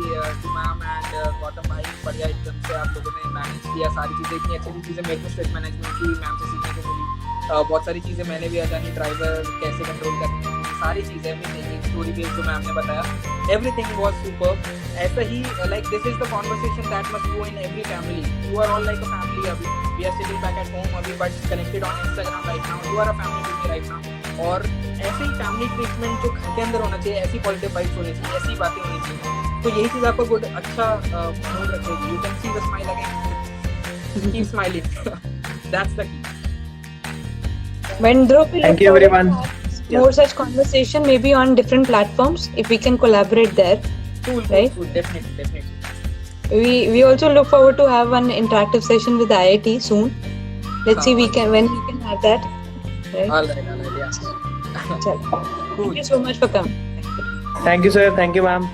C: to ma'am and Gautam bhai. बढ़िया एकदम से आप लोगों ने manage किया सारी चीज़ें, इतनी अच्छी चीज़ें मेरे को स्ट्रेस मैनेजमेंट की मैम से सीखने को मिली। बहुत सारी चीज़ें मैंने भी जानी, ड्राइवर कैसे कंट्रोल करनी, सारी चीज़ें अपनी स्टोरी बेस्ड जो मैम ने बताया, एवरीथिंग वाज सुपर्ब। ऐसा ही like this is the conversation that must go in every family. You are all like a family. अभी we are sitting back at home अभी, but connected on Instagram right now. You are a family to me right now. और ऐसे ही family treatment जो घर के अंदर होना चाहिए, ऐसी पॉजिटिव वाइब्स होनी चाहिए, ऐसी बातें होनी चाहिए। तो यही चीज़ आपको गुड अच्छा मूड रखेगी। You can see the smile again, keep smiling. That's the key.
D: When Dhruv,
B: Thank you everyone.
D: More such conversation maybe on different platforms if we can collaborate there.
C: Cool,
D: right?
C: Cool. Definitely.
D: We also look forward to have one interactive session with IIT soon. Let's see when we can have that. Right?
C: All right, yeah.
D: Cool. Thank you so much for coming.
B: Thank you sir. Thank you ma'am.